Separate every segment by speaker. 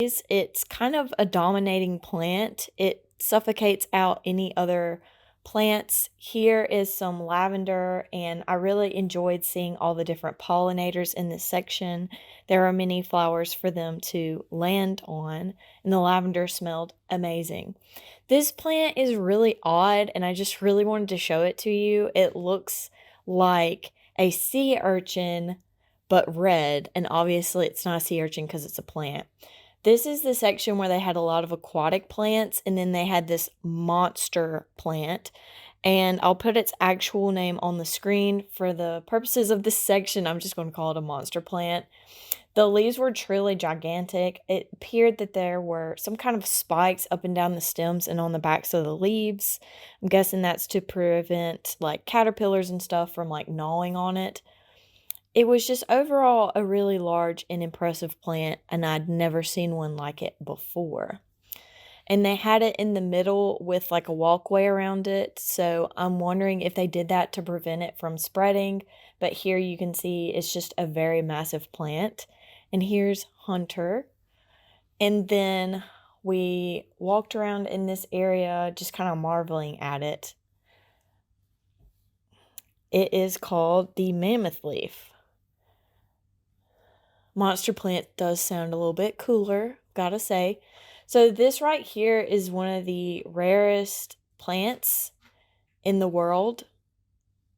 Speaker 1: It's kind of a dominating plant. It suffocates out any other plants. Here is some lavender, and I really enjoyed seeing all the different pollinators in this section. There are many flowers for them to land on, and the lavender smelled amazing. This plant is really odd, and I just really wanted to show it to you. It looks like a sea urchin, but red, and obviously it's not a sea urchin because it's a plant. This is the section where they had a lot of aquatic plants, and then they had this monster plant. And I'll put its actual name on the screen. For the purposes of this section, I'm just going to call it a monster plant. The leaves were truly gigantic. It appeared that there were some kind of spikes up and down the stems and on the backs of the leaves. I'm guessing that's to prevent like caterpillars and stuff from like gnawing on it. It was just overall a really large and impressive plant, and I'd never seen one like it before. And they had it in the middle with like a walkway around it, so I'm wondering if they did that to prevent it from spreading. But here you can see it's just a very massive plant. And here's Hunter. And then we walked around in this area just kind of marveling at it. It is called the mammoth leaf. Monster plant does sound a little bit cooler, gotta say. So this right here is one of the rarest plants in the world.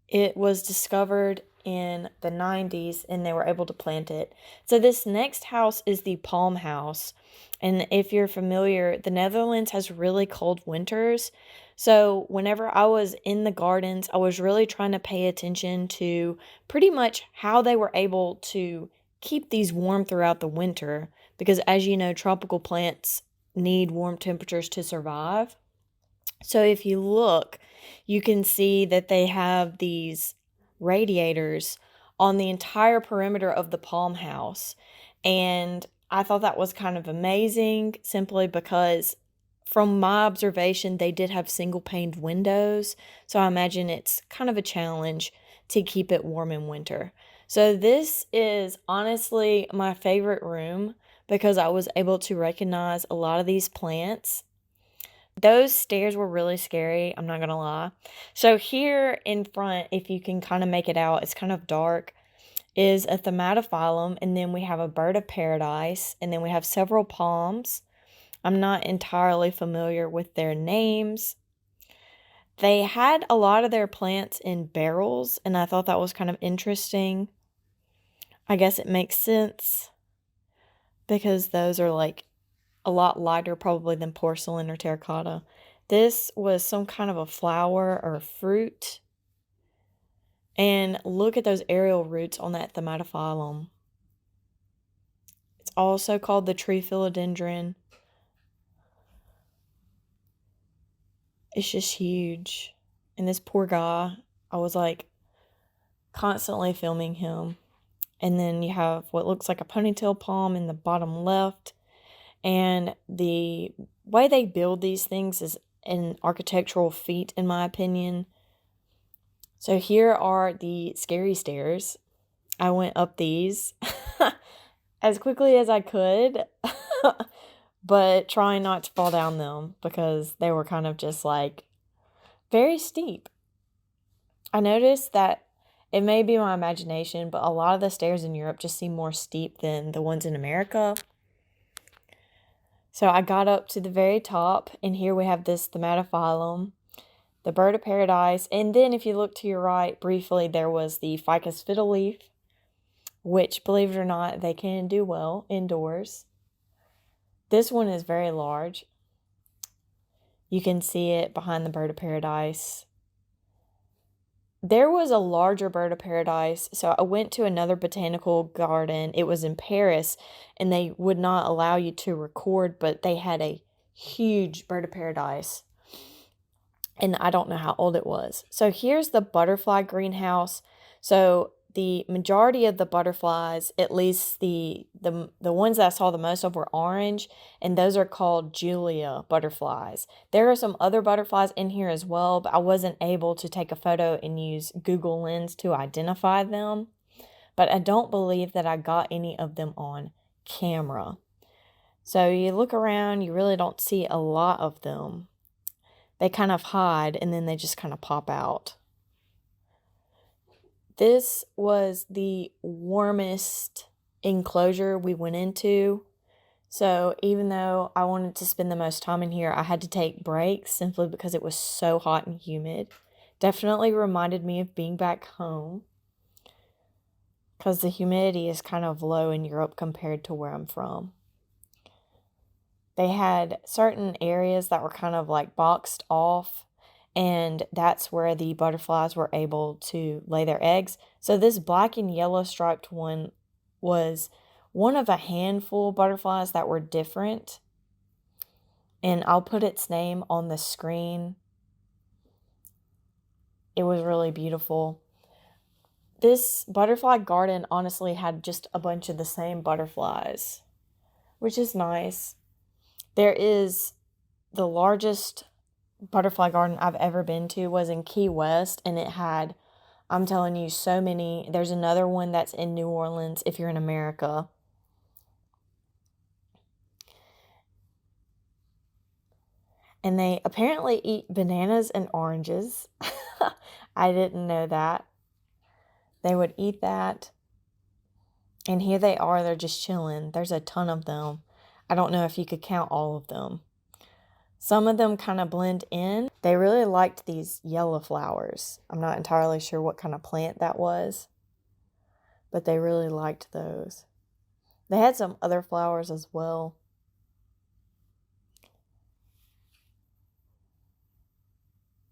Speaker 1: It was discovered in the 90s and they were able to plant it. So this next house is the palm house. And if you're familiar, the Netherlands has really cold winters. So whenever I was in the gardens, I was really trying to pay attention to pretty much how they were able to keep these warm throughout the winter, because as you know, tropical plants need warm temperatures to survive. So if you look, you can see that they have these radiators on the entire perimeter of the palm house. And I thought that was kind of amazing simply because from my observation, they did have single paned windows. So I imagine it's kind of a challenge to keep it warm in winter. So this is honestly my favorite room because I was able to recognize a lot of these plants. Those stairs were really scary, I'm not gonna lie. So here in front, if you can kind of make it out, it's kind of dark, is a thaumatophyllum, and then we have a bird of paradise, and then we have several palms. I'm not entirely familiar with their names. They had a lot of their plants in barrels, and I thought that was kind of interesting. I guess it makes sense because those are like a lot lighter probably than porcelain or terracotta. This was some kind of a flower or a fruit. And look at those aerial roots on that thaumatophyllum. It's also called the tree philodendron. It's just huge. And this poor guy, I was like constantly filming him. And then you have what looks like a ponytail palm in the bottom left. And the way they build these things is an architectural feat, in my opinion. So here are the scary stairs. I went up these as quickly as I could, but trying not to fall down them because they were kind of just like very steep. I noticed that it may be my imagination, but a lot of the stairs in Europe just seem more steep than the ones in America. So I got up to the very top, and here we have this thaumatophyllum, the bird of paradise, and then if you look to your right briefly, there was the ficus fiddleleaf, which, believe it or not, they can do well indoors. This one is very large. You can see it behind the bird of paradise. There was a larger bird of paradise, so I went to another botanical garden. It was in Paris, and they would not allow you to record, but they had a huge bird of paradise, and I don't know how old it was. So here's the butterfly greenhouse. So the majority of the butterflies, at least the ones that I saw the most of, were orange, and those are called Julia butterflies. There are some other butterflies in here as well, but I wasn't able to take a photo and use Google Lens to identify them. But I don't believe that I got any of them on camera. So you look around, you really don't see a lot of them. They kind of hide and then they just kind of pop out. This was the warmest enclosure we went into. So even though I wanted to spend the most time in here, I had to take breaks simply because it was so hot and humid. Definitely reminded me of being back home because the humidity is kind of low in Europe compared to where I'm from. They had certain areas that were kind of like boxed off, and that's where the butterflies were able to lay their eggs. So this black and yellow striped one was one of a handful of butterflies that were different. And I'll put its name on the screen. It was really beautiful. This butterfly garden honestly had just a bunch of the same butterflies, which is nice. There is the largest butterfly garden I've ever been to was in Key West, and it had, I'm telling you, so many. There's another one that's in New Orleans if you're in America. And they apparently eat bananas and oranges. I didn't know that. They would eat that. And here they are, they're just chilling. There's a ton of them. I don't know if you could count all of them. Some of them kind of blend in. They really liked these yellow flowers. I'm not entirely sure what kind of plant that was, but they really liked those. They had some other flowers as well.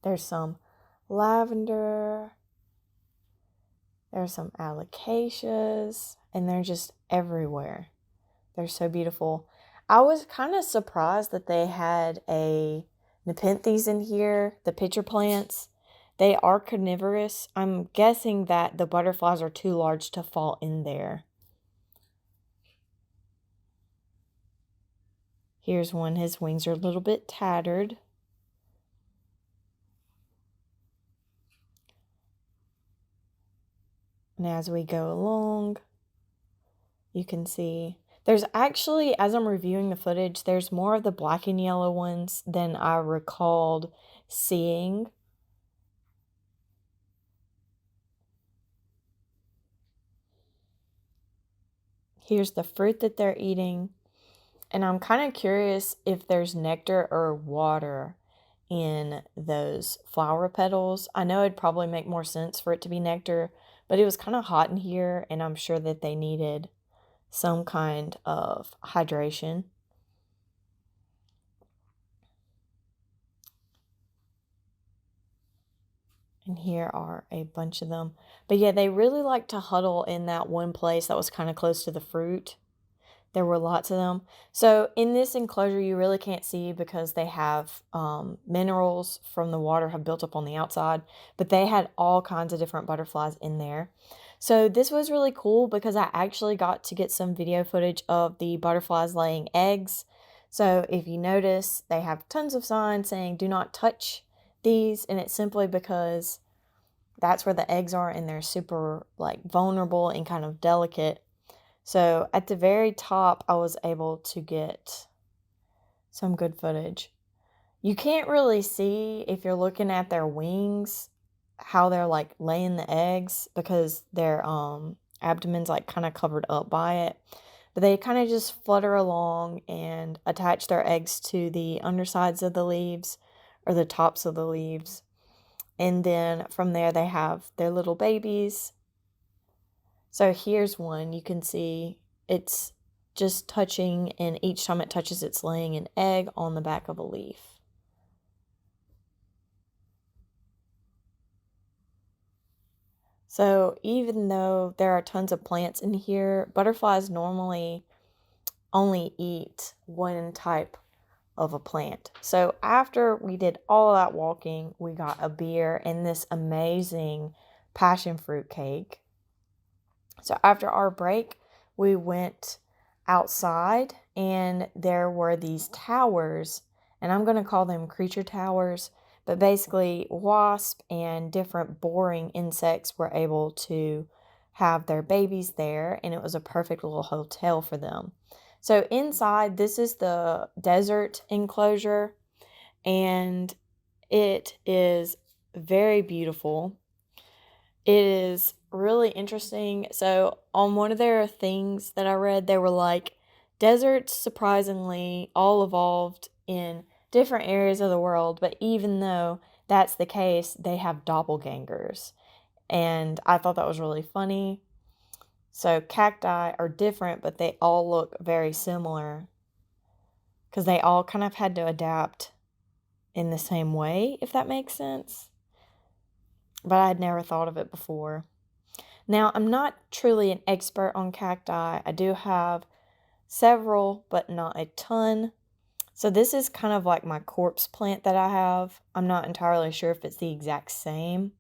Speaker 1: There's some lavender. There's some alocasias, and they're just everywhere. They're so beautiful. I was kind of surprised that they had a Nepenthes in here, the pitcher plants. They are carnivorous. I'm guessing that the butterflies are too large to fall in there. Here's one. His wings are a little bit tattered. And as we go along, you can see there's actually, as I'm reviewing the footage, there's more of the black and yellow ones than I recalled seeing. Here's the fruit that they're eating. And I'm kind of curious if there's nectar or water in those flower petals. I know it'd probably make more sense for it to be nectar, but it was kind of hot in here, and I'm sure that they needed some kind of hydration. And here are a bunch of them. But yeah, they really like to huddle in that one place that was kind of close to the fruit. There were lots of them. So in this enclosure, you really can't see because they have minerals from the water have built up on the outside. But they had all kinds of different butterflies in there. So this was really cool because I actually got to get some video footage of the butterflies laying eggs. So if you notice, they have tons of signs saying do not touch these, and it's simply because that's where the eggs are and they're super like vulnerable and kind of delicate. So at the very top, I was able to get some good footage. You can't really see if you're looking at their wings how they're like laying the eggs because their abdomen's like kind of covered up by it. But they kind of just flutter along and attach their eggs to the undersides of the leaves or the tops of the leaves. And then from there, they have their little babies. So here's one. You can see it's just touching, and each time it touches, it's laying an egg on the back of a leaf. So even though there are tons of plants in here, butterflies normally only eat one type of a plant. So after we did all of that walking, we got a beer and this amazing passion fruit cake. So after our break, we went outside and there were these towers, and I'm going to call them creature towers, but basically wasp and different boring insects were able to have their babies there, and it was a perfect little hotel for them. So inside, this is the desert enclosure, and it is very beautiful. It is really interesting. So on one of their things that I read, they were like, deserts surprisingly all evolved in different areas of the world, but even though that's the case, they have doppelgangers. And I thought that was really funny. So cacti are different, but they all look very similar because they all kind of had to adapt in the same way, if that makes sense. But I had never thought of it before. Now, I'm not truly an expert on cacti. I do have several, but not a ton. So this is kind of like my corpse plant that I have. I'm not entirely sure if it's the exact same.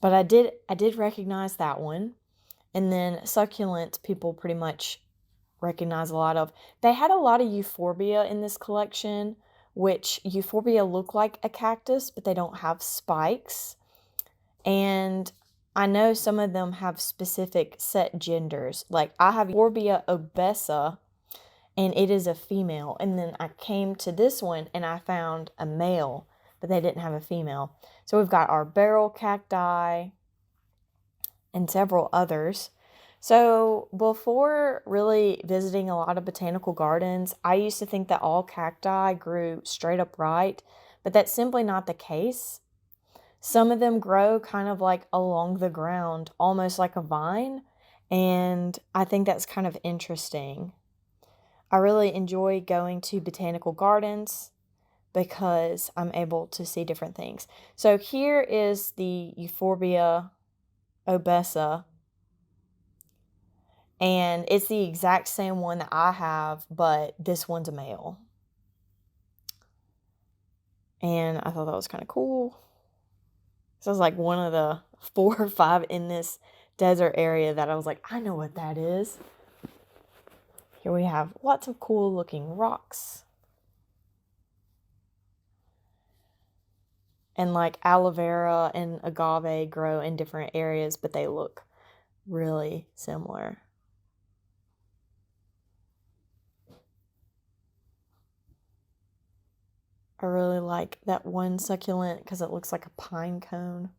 Speaker 1: But I did recognize that one. And then succulents, people pretty much recognize a lot of. They had a lot of euphorbia in this collection, which euphorbia look like a cactus, but they don't have spikes. And I know some of them have specific set genders. Like I have Euphorbia obesa, and it is a female. And then I came to this one and I found a male, but they didn't have a female. So we've got our barrel cacti and several others. So before really visiting a lot of botanical gardens, I used to think that all cacti grew straight upright, but that's simply not the case. Some of them grow kind of like along the ground, almost like a vine, and I think that's kind of interesting. I really enjoy going to botanical gardens because I'm able to see different things. So here is the Euphorbia obesa, and it's the exact same one that I have, but this one's a male. And I thought that was kind of cool. So it's like one of the 4 or 5 in this desert area that I was like, I know what that is. Here we have lots of cool looking rocks. And like aloe vera and agave grow in different areas, but they look really similar. I really like that one succulent because it looks like a pine cone.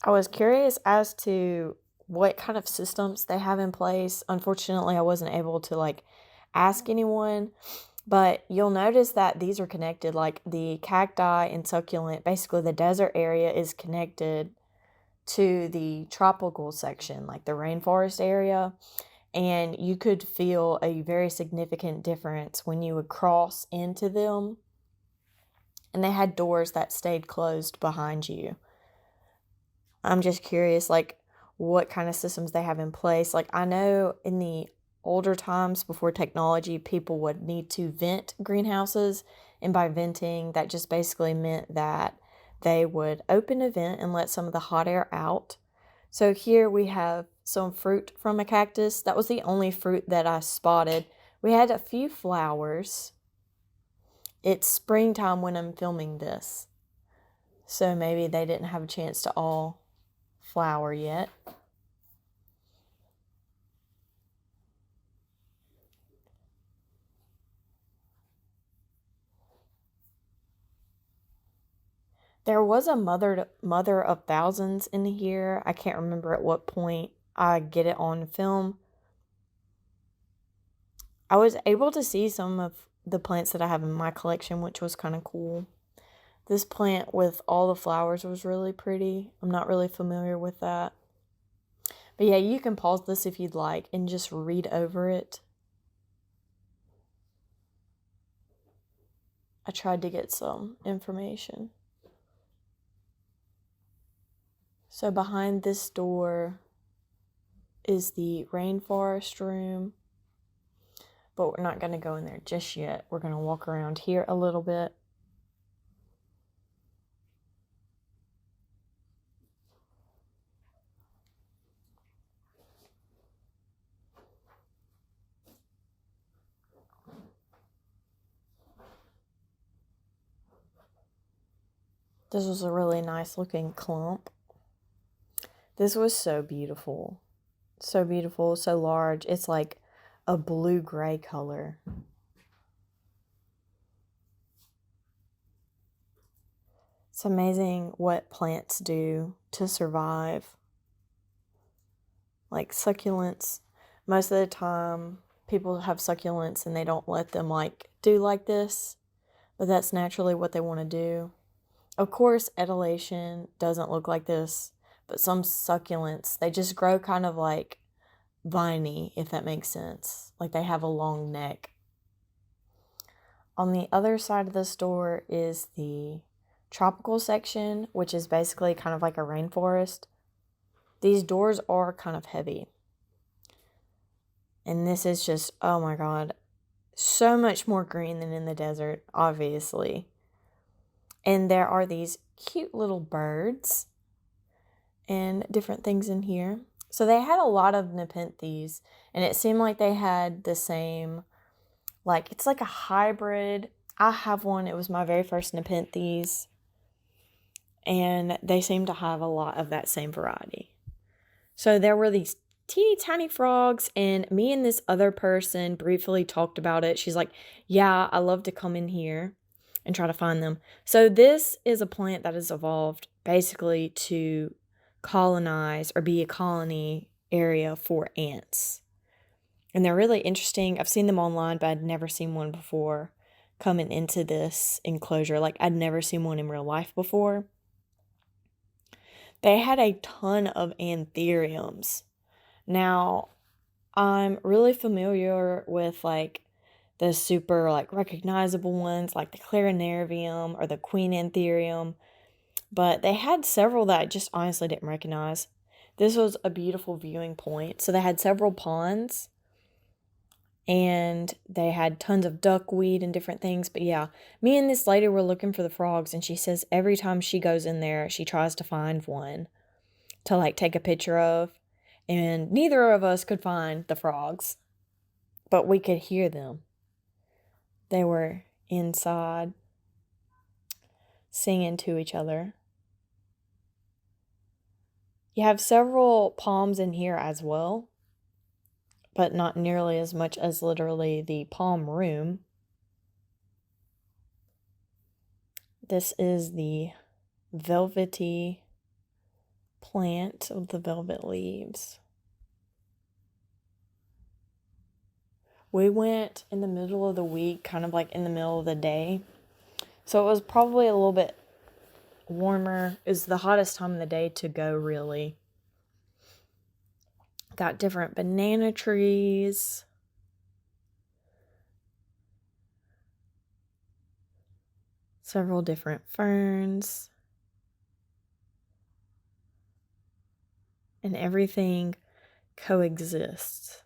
Speaker 1: I was curious as to what kind of systems they have in place. Unfortunately, I wasn't able to like ask anyone, but you'll notice that these are connected. Like the cacti and succulent, basically the desert area is connected to the tropical section, like the rainforest area. And you could feel a very significant difference when you would cross into them. And they had doors that stayed closed behind you. I'm just curious, like, what kind of systems they have in place. Like, I know in the older times before technology, people would need to vent greenhouses. And by venting, that just basically meant that they would open a vent and let some of the hot air out. So here we have some fruit from a cactus. That was the only fruit that I spotted. We had a few flowers. It's springtime when I'm filming this, so maybe they didn't have a chance to all flower yet. There was a mother of thousands in here. I can't remember at what point I get it on film. I was able to see some of the plants that I have in my collection, which was kind of cool. This plant with all the flowers was really pretty. I'm not really familiar with that. But yeah, you can pause this if you'd like and just read over it. I tried to get some information. So behind this door is the rainforest room, but we're not going to go in there just yet. We're going to walk around here a little bit. This was a really nice looking clump. This was so beautiful. So beautiful, so large. It's like a blue-gray color. It's amazing what plants do to survive. Like succulents, most of the time people have succulents and they don't let them do like this, but that's naturally what they want to do. Of course, adulation doesn't look like this, but some succulents, they just grow kind of like viney, if that makes sense. Like they have a long neck. On the other side of the store is the tropical section, which is basically kind of like a rainforest. These doors are kind of heavy. And this is just, oh my God, so much more green than in the desert, obviously. And there are these cute little birds and different things in here. So they had a lot of nepenthes, and it seemed like they had the same, it's like a hybrid. I have one. It was my very first nepenthes, and they seem to have a lot of that same variety. So there were these teeny tiny frogs, and me and this other person briefly talked about it. She's like, yeah, I love to come in here and try to find them. So this is a plant that has evolved basically to colonize or be a colony area for ants. And they're really interesting. I've seen them online, but I'd never seen one before coming into this enclosure. I'd never seen one in real life before. They had a ton of anthuriums. Now, I'm really familiar with the super recognizable ones like the clarinarium or the queen anthurium, but they had several that I just honestly didn't recognize. This was a beautiful viewing point. So they had several ponds and they had tons of duckweed and different things. But yeah, me and this lady were looking for the frogs, and she says every time she goes in there, she tries to find one to take a picture of. And neither of us could find the frogs, but we could hear them. They were inside singing to each other. You have several palms in here as well, but not nearly as much as literally the palm room. This is the velvety plant of the velvet leaves. We went in the middle of the week, kind of in the middle of the day. So it was probably a little bit warmer. It was the hottest time of the day to go, really. Got different banana trees. Several different ferns. And everything coexists.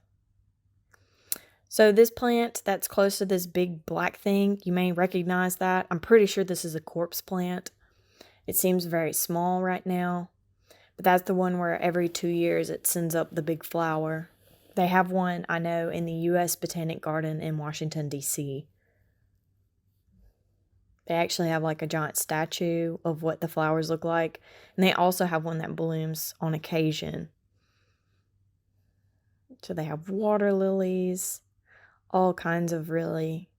Speaker 1: So this plant that's close to this big black thing, you may recognize that. I'm pretty sure this is a corpse plant. It seems very small right now, but that's the one where every 2 years it sends up the big flower. They have one, I know, in the U.S. Botanic Garden in Washington, D.C. They actually have a giant statue of what the flowers look like, and they also have one that blooms on occasion. So they have water lilies, all kinds of really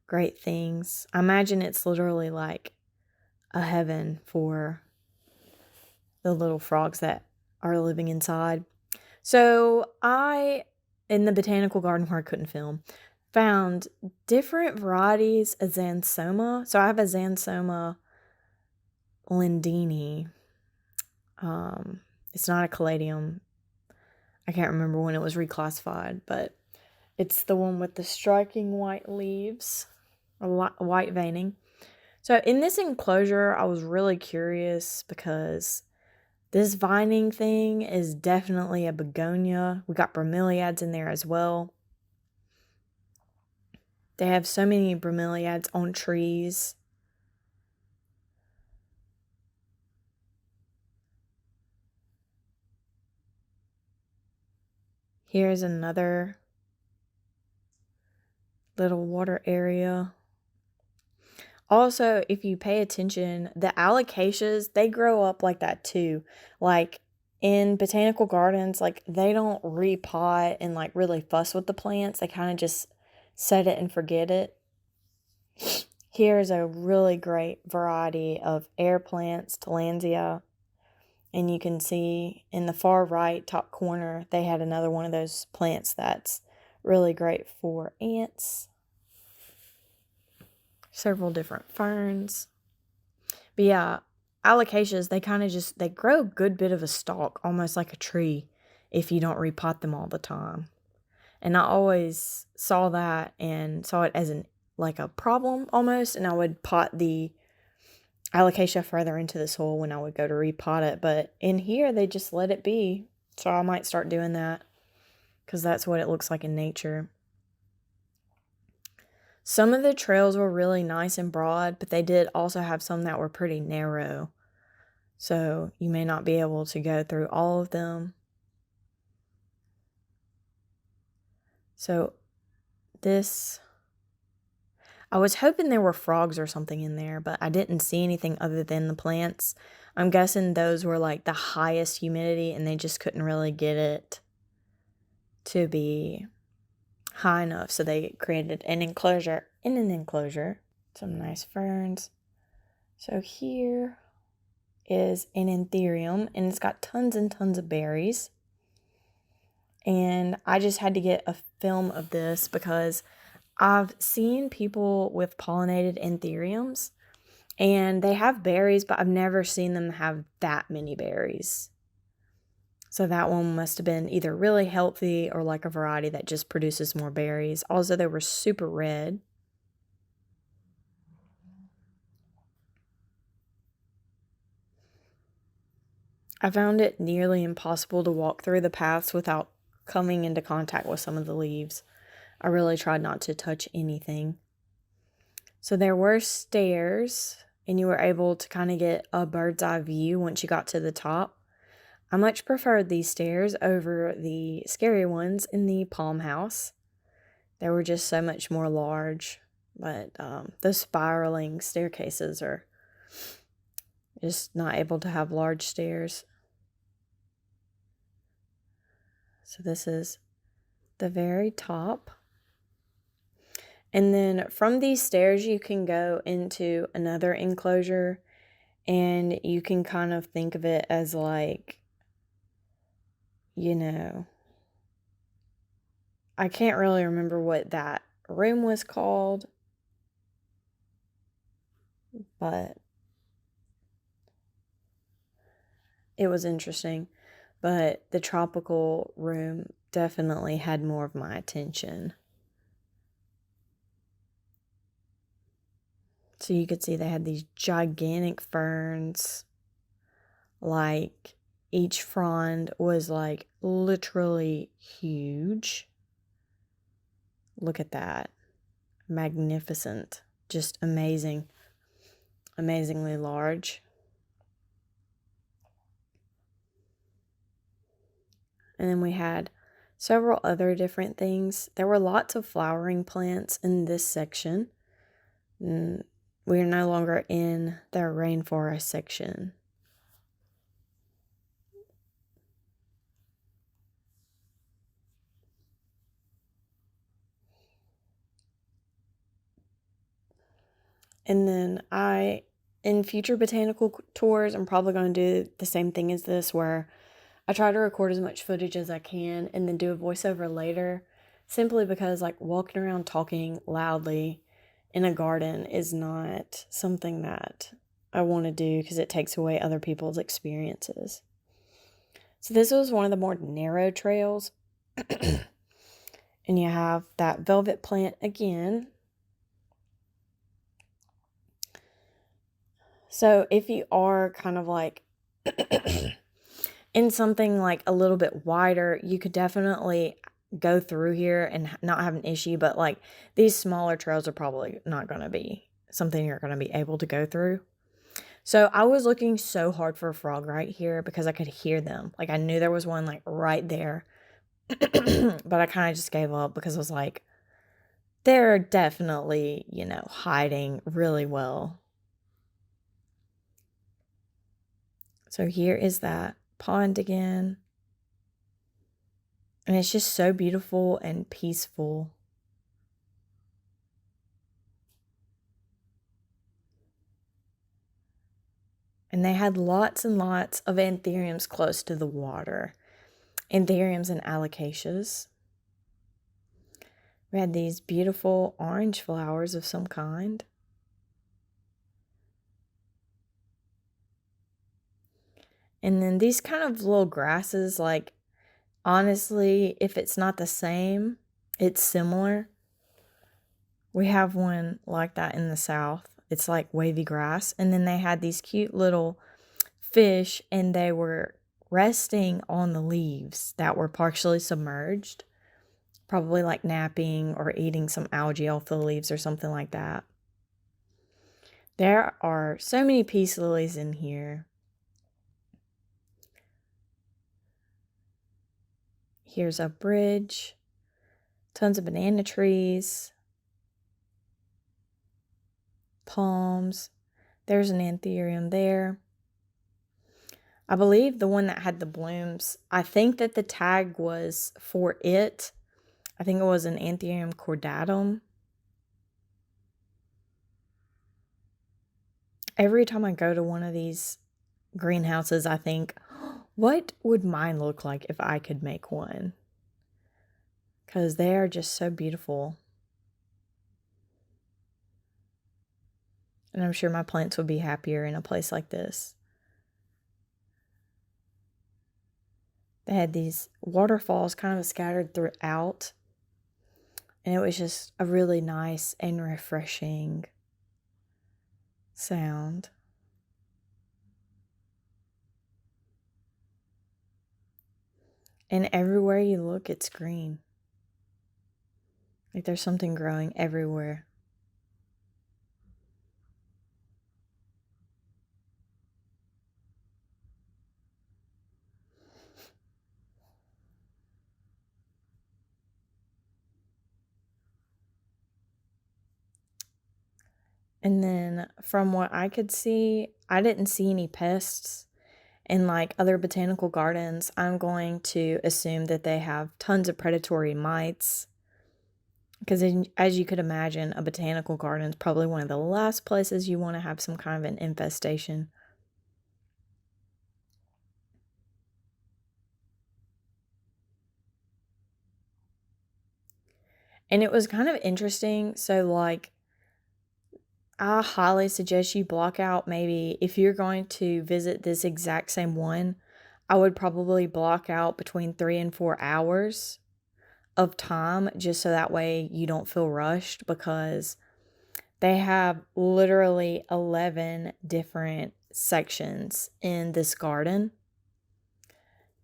Speaker 1: great things. I imagine it's literally a heaven for the little frogs that are living inside. So in the botanical garden where I couldn't film, found different varieties of Xanthoma. So I have a Xanthoma lindini. It's not a caladium. I can't remember when it was reclassified, but it's the one with the striking white leaves, or white veining. So in this enclosure, I was really curious because this vining thing is definitely a begonia. We got bromeliads in there as well. They have so many bromeliads on trees. Here's another little water area. Also, if you pay attention, the alocasias, they grow up like that too. in botanical gardens, like, they don't repot and, like, really fuss with the plants. They kind of just set it and forget it. Here's a really great variety of air plants, Tillandsia. And you can see in the far right top corner, they had another one of those plants that's really great for ants. Several different ferns. But yeah, alocasias, they kind of just, they grow a good bit of a stalk, almost like a tree, if you don't repot them all the time. And I always saw that and saw it as like a problem almost, and I would pot the alocasia further into the soil when I would go to repot it. But in here, they just let it be. So I might start doing that because that's what it looks like in nature. Some of the trails were really nice and broad, but they did also have some that were pretty narrow. So you may not be able to go through all of them. So this, I was hoping there were frogs or something in there, but I didn't see anything other than the plants. I'm guessing those were like the highest humidity and they just couldn't really get it to be high enough. So they created an enclosure in an enclosure. Some nice ferns. So here is an anthurium and it's got tons and tons of berries. And I just had to get a film of this because I've seen people with pollinated anthuriums and they have berries, but I've never seen them have that many berries. So that one must have been either really healthy or like a variety that just produces more berries. Also, they were super red. I found it nearly impossible to walk through the paths without coming into contact with some of the leaves. I really tried not to touch anything. So there were stairs, and you were able to kind of get a bird's eye view once you got to the top. I much preferred these stairs over the scary ones in the Palm House. They were just so much more large, but those spiraling staircases are just not able to have large stairs. So this is the very top. And then from these stairs, you can go into another enclosure, and you can kind of think of it as like, I can't really remember what that room was called, but it was interesting. But the tropical room definitely had more of my attention. So you could see they had these gigantic ferns. Like, each frond was like literally huge. Look at that. Magnificent. Just amazing. Amazingly large. And then we had several other different things. There were lots of flowering plants in this section. We are no longer in the rainforest section. And then in future botanical tours, I'm probably going to do the same thing as this, where I try to record as much footage as I can and then do a voiceover later, simply because like walking around talking loudly in a garden is not something that I want to do because it takes away other people's experiences. So this was one of the more narrow trails. And you have that velvet plant again. So if you are kind of like in something like a little bit wider, you could definitely go through here and not have an issue. But like these smaller trails are probably not going to be something you're going to be able to go through. So I was looking so hard for a frog right here because I could hear them. Like I knew there was one like right there. But I kind of just gave up because I was like, they're definitely, hiding really well. So here is that. pond again. And it's just so beautiful and peaceful. And they had lots and lots of anthuriums close to the water. Anthuriums and alocasias. We had these beautiful orange flowers of some kind. And then these kind of little grasses, like, honestly, if it's not the same, it's similar. We have one like that in the south. It's like wavy grass. And then they had these cute little fish, and they were resting on the leaves that were partially submerged. Probably like napping or eating some algae off the leaves or something like that. There are so many peace lilies in here. Here's a bridge. Tons of banana trees. Palms. There's an anthurium there. I believe the one that had the blooms, I think that the tag was for it. I think it was an Anthurium cordatum. Every time I go to one of these greenhouses, I think, what would mine look like if I could make one? Because they are just so beautiful. And I'm sure my plants would be happier in a place like this. They had these waterfalls kind of scattered throughout. And it was just a really nice and refreshing sound. And everywhere you look, it's green. Like there's something growing everywhere. And then from what I could see, I didn't see any pests. In like other botanical gardens, I'm going to assume that they have tons of predatory mites. Because as you could imagine, a botanical garden is probably one of the last places you want to have some kind of an infestation. And it was kind of interesting. So, like, I highly suggest you block out, maybe if you're going to visit this exact same one, I would probably block out between 3 and 4 hours of time just so that way you don't feel rushed, because they have literally 11 different sections in this garden.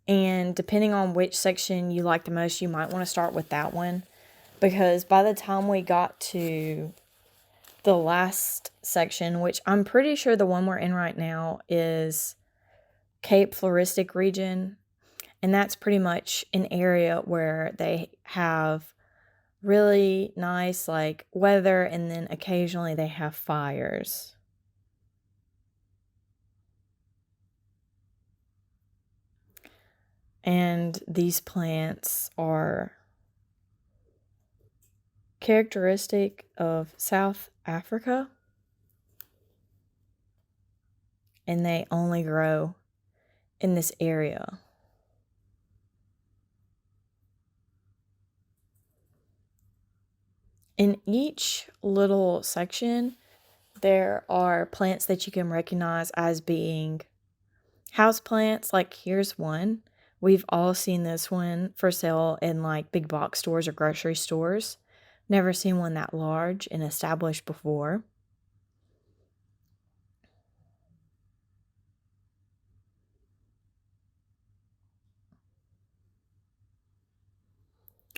Speaker 1: And depending on which section you like the most, you might want to start with that one, because by the time we got to the last section, which I'm pretty sure the one we're in right now is Cape Floristic region, and that's pretty much an area where they have really nice like weather, and then occasionally they have fires. And these plants are characteristic of South Africa, and they only grow in this area. In each little section, there are plants that you can recognize as being house plants. Like here's one. We've all seen this one for sale in like big box stores or grocery stores. Never seen one that large and established before.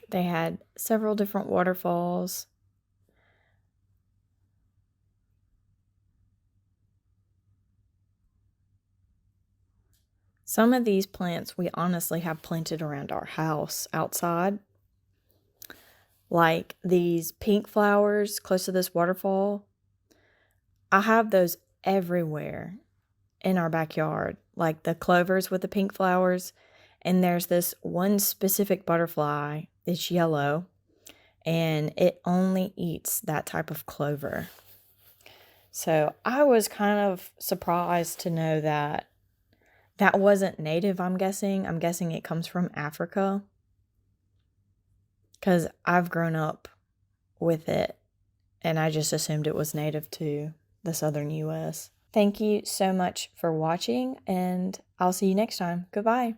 Speaker 1: They had several different waterfalls. Some of these plants we honestly have planted around our house outside. Like these pink flowers close to this waterfall. I have those everywhere. in our backyard, like the clovers with the pink flowers. And there's this one specific butterfly, it's yellow, and it only eats that type of clover. So I was kind of surprised to know that that wasn't native, I'm guessing. I'm guessing it comes from Africa, because I've grown up with it, and I just assumed it was native to the southern US. Thank you so much for watching, and I'll see you next time. Goodbye.